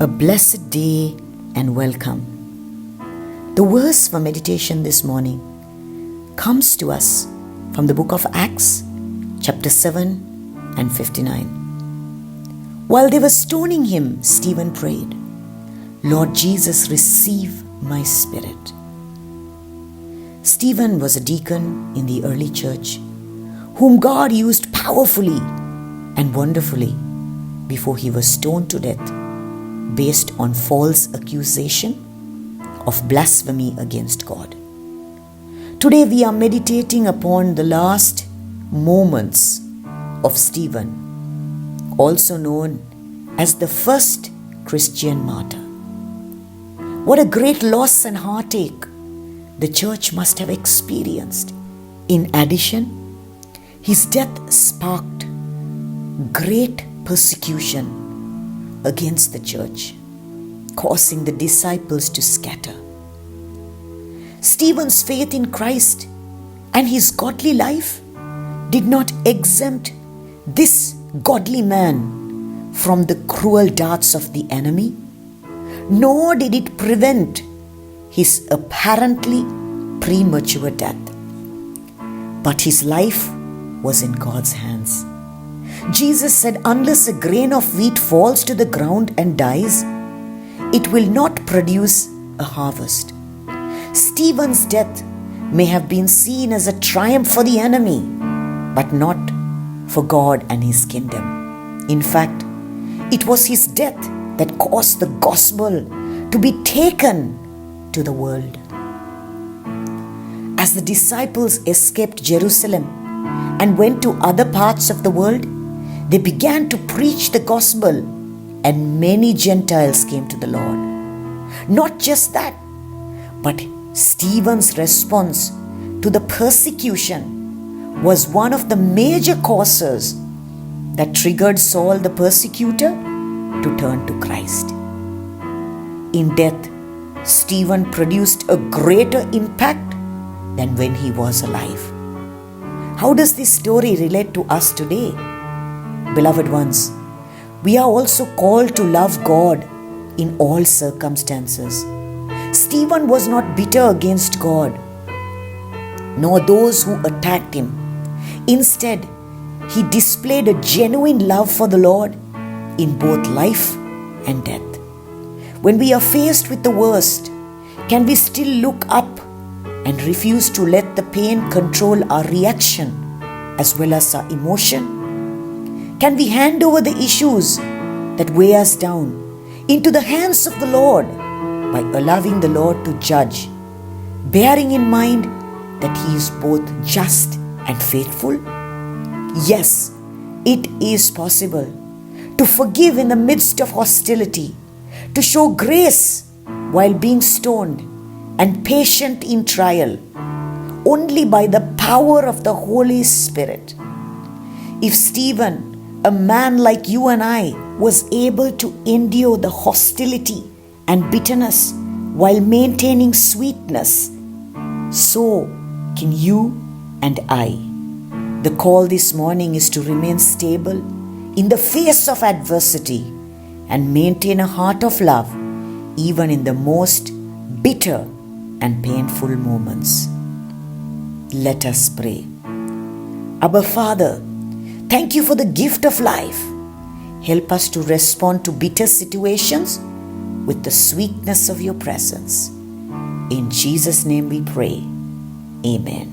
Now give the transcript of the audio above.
A blessed day and welcome. The verse for meditation this morning comes to us from the book of Acts, chapter 7 and 59. While they were stoning him, Stephen prayed, "Lord Jesus, receive my spirit." Stephen was a deacon in the early church, whom God used powerfully and wonderfully before he was stoned to death based on false accusation of blasphemy against God. Today we are meditating upon the last moments of Stephen, also known as the first Christian martyr. What a great loss and heartache the church must have experienced. In addition, his death sparked great persecution against the church, causing the disciples to scatter. Stephen's faith in Christ and his godly life did not exempt this godly man from the cruel darts of the enemy, nor did it prevent his apparently premature death. But his life was in God's hands. Jesus said, "Unless a grain of wheat falls to the ground and dies, it will not produce a harvest." Stephen's death may have been seen as a triumph for the enemy, but not for God and his kingdom. In fact, it was his death that caused the gospel to be taken to the world. As the disciples escaped Jerusalem and went to other parts of the world, they began to preach the gospel, and many Gentiles came to the Lord. Not just that, but Stephen's response to the persecution was one of the major causes that triggered Saul the persecutor to turn to Christ. In death, Stephen produced a greater impact than when he was alive. How does this story relate to us today? Beloved ones, we are also called to love God in all circumstances. Stephen was not bitter against God, nor those who attacked him. Instead, he displayed a genuine love for the Lord in both life and death. When we are faced with the worst, can we still look up and refuse to let the pain control our reaction as well as our emotion? Can we hand over the issues that weigh us down into the hands of the Lord by allowing the Lord to judge, bearing in mind that He is both just and faithful? Yes, it is possible to forgive in the midst of hostility, to show grace while being stoned, and patient in trial, only by the power of the Holy Spirit. If Stephen, a man like you and I, was able to endure the hostility and bitterness while maintaining sweetness, so can you and I. The call this morning is to remain stable in the face of adversity and maintain a heart of love even in the most bitter and painful moments. Let us pray. Abba Father, thank you for the gift of life. Help us to respond to bitter situations with the sweetness of your presence. In Jesus' name we pray. Amen.